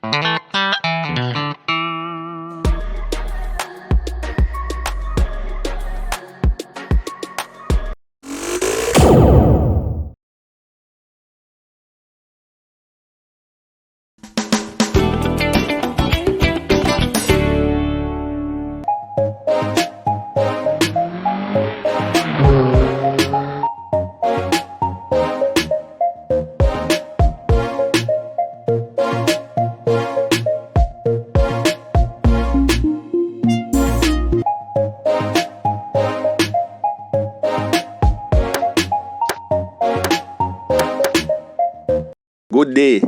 Good day.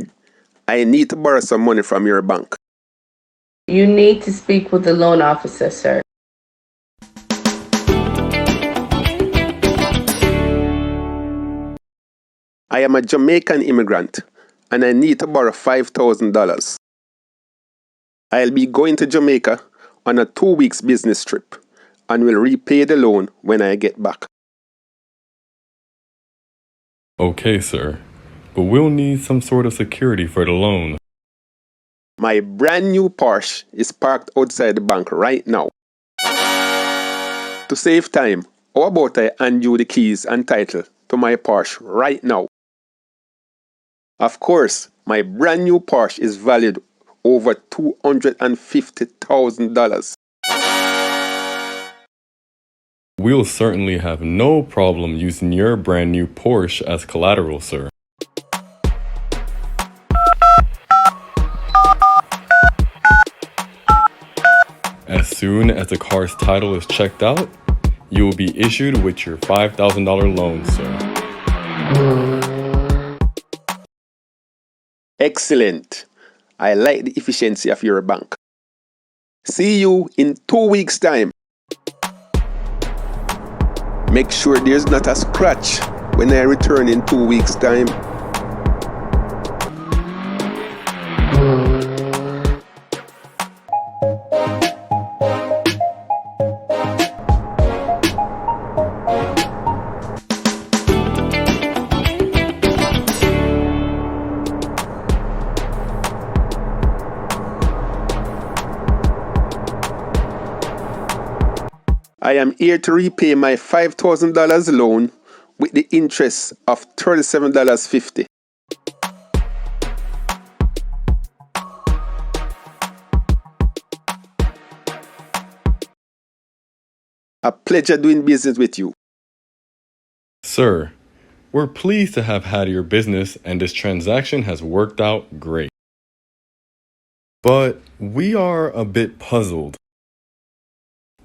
I need to borrow some money from your bank. You need to speak with the loan officer, sir. I am a Jamaican immigrant and I need to borrow $5,000. I'll be going to Jamaica on a 2 weeks business trip and will repay the loan when I get back. Okay, sir. But we'll need some sort of security for the loan. My brand new Porsche is parked outside the bank right now. To save time, how about I hand you the keys and title to my Porsche right now? Of course, my brand new Porsche is valued over $250,000. We'll certainly have no problem using your brand new Porsche as collateral, sir. As soon as the car's title is checked out, you will be issued with your $5,000 loan, sir. Excellent. I like the efficiency of your bank. See you in 2 weeks' time. Make sure there's not a scratch when I return in 2 weeks' time. I am here to repay my $5,000 loan with the interest of $37.50. A pleasure doing business with you. Sir, we're pleased to have had your business and this transaction has worked out great. But we are a bit puzzled.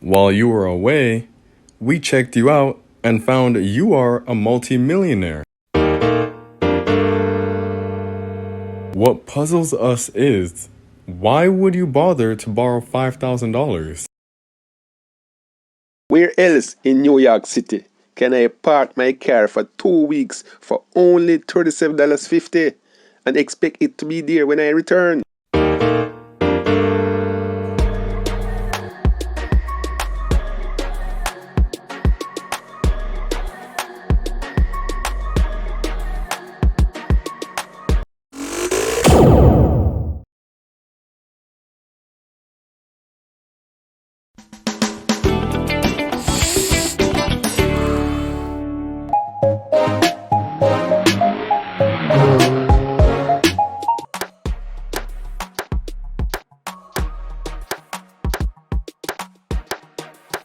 While you were away, we checked you out and found you are a multimillionaire. What puzzles us is, why would you bother to borrow $5,000? Where else in New York City can I park my car for 2 weeks for only $37.50 and expect it to be there when I return?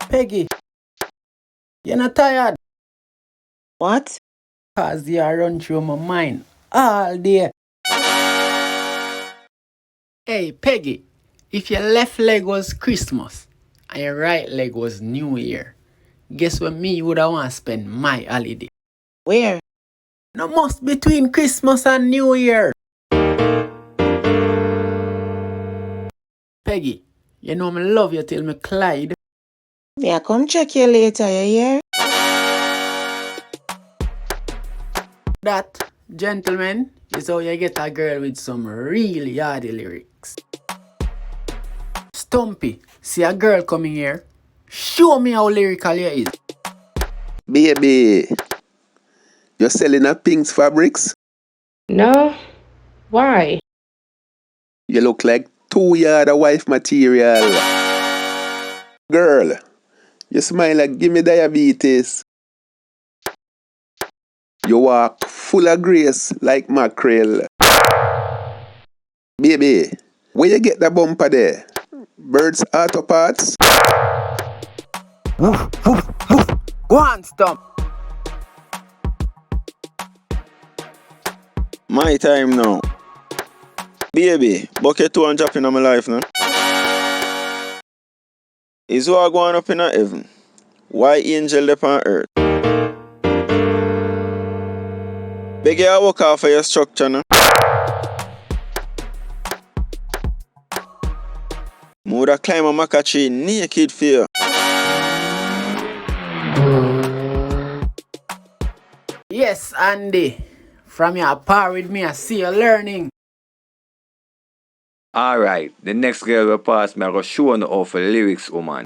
Peggy, you're not tired? What? Cause they are run through my mind all day. Hey, Peggy, if your left leg was Christmas and your right leg was New Year, guess where me would I want to spend my holiday? Where? No must between Christmas and New Year. Peggy, you know me love you till me Clyde. Yeah, come check you later, you hear? That, gentlemen, is how you get a girl with some real Yardie lyrics. Stumpy, see a girl coming here, show me how lyrical you is. Baby, you're selling a Pink's fabrics? No? Why? You look like 2 yard of wife material. Girl, you smile like give me diabetes. You walk full of grace like mackerel. Baby, where you get the bumper there? Birds Auto Parts? Woof, woof, woof. Go on, Stump. My time now. Baby, bucket 2 and drop in my life now. Is what going up in heaven? Why angel up on earth? Beg you walk off of your structure now. Moulda climb a maca tree naked for you. Yes, Andy. From your par with me, I see you learning. Alright, the next girl will pass me, I go show her how for lyrics, woman.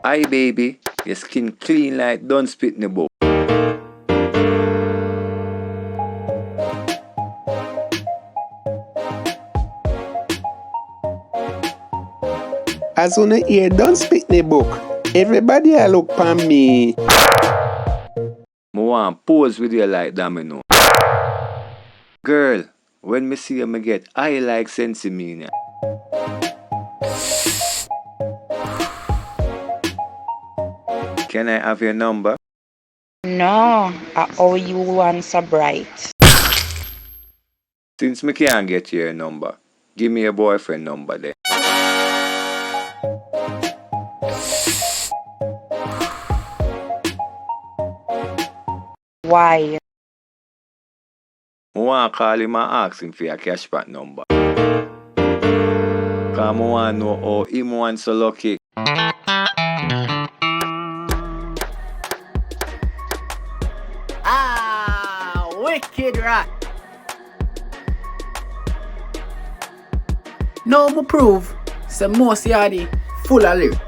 Hi baby, your skin clean like don't spit in the bowl. As on the ear, don't speak in the book. Everybody I look pan me. I want pose with you like that, me know. Girl, when me see you, me get I like sensimina. Can I have your number? No, I owe you one so bright. Since me can't get your number, give me your boyfriend number then. Why? I want to call him and ask him for your cashback number. Because I want to know how him wants so lucky. Ah, wicked rat. Now me prove, say most Yardie full of lyrics.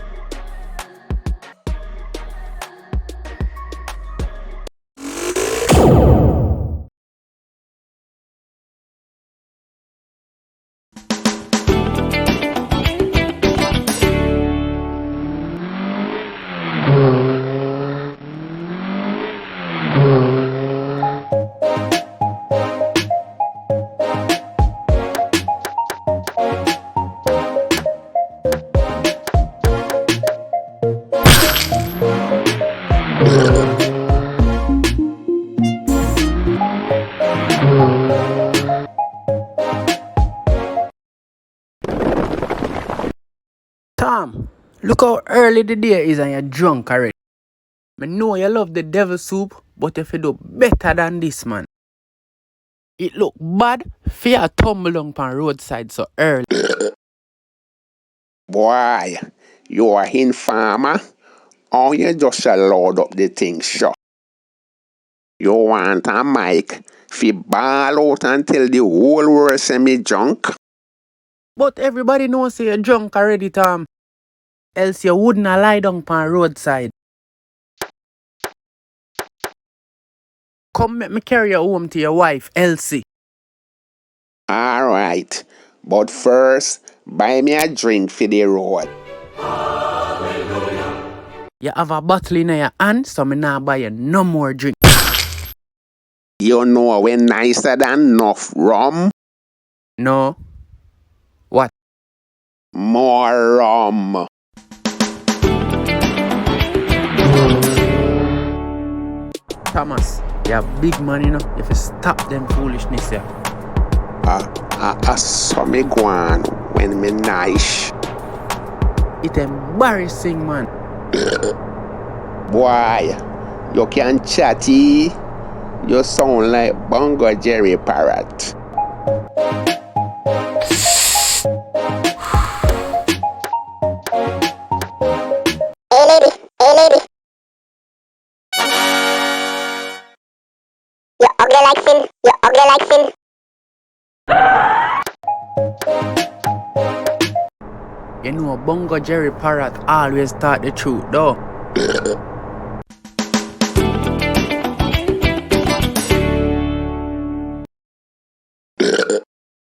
Tom, look how early the day is and you're drunk already. I know you love the devil soup, but if you do better than this, man. It look bad for you to tumble down pan roadside so early. Boy, you are informer, or you just a load up the thing, sure. You want a mic fi ball out and tell the whole world say me junk? But everybody knows say you're drunk already, Tom. Else you wouldn't have lie down pan roadside. Come make me carry you home to your wife, Elsie. Alright, but first, buy me a drink for the road. You have a bottle in your hand, so me nah buy you no more drink. You know we nicer than enough rum? No. What? More rum. Thomas, you have big money, you know, if you stop them foolishness here. So me go on when me nice. It's embarrassing, man. Boy, you can chatty. You sound like Bongo Jerry Parrot. Hey lady. You ugly like sin. You know, Bongo Jerry Parrot always taught the truth, though.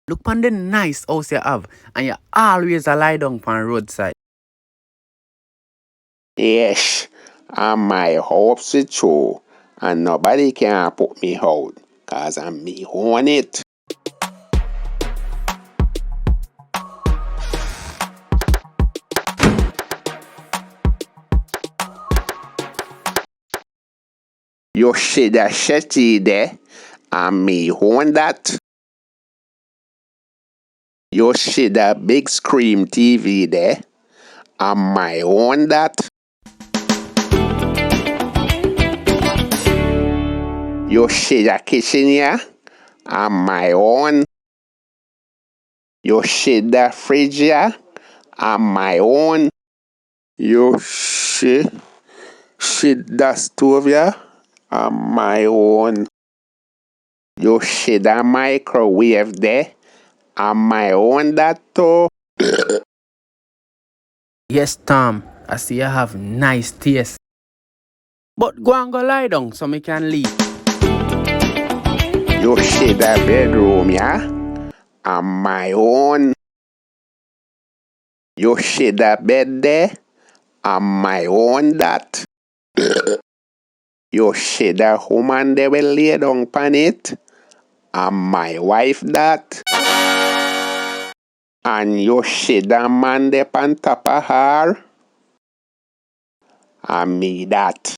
Look on the nice house you have, and you always a lie down on roadside. Yes, and my hopes is true, and nobody can put me out, cause I'm me own it. You see that shetty there, and me own that. You see that big screen TV there, and my own that. You see that kitchen here, and my own. You see that fridge here, and my own. You see that stove here, and my own. You see that microwave there, and my own that too. Yes, Tom, I see you have nice taste. But go and go lie down so me can leave. You see that bedroom, yeah? And my own. You see that bed there? And my own that. You see that woman they will lay down on it? And my wife that. And you see that man there on top of her? And me that.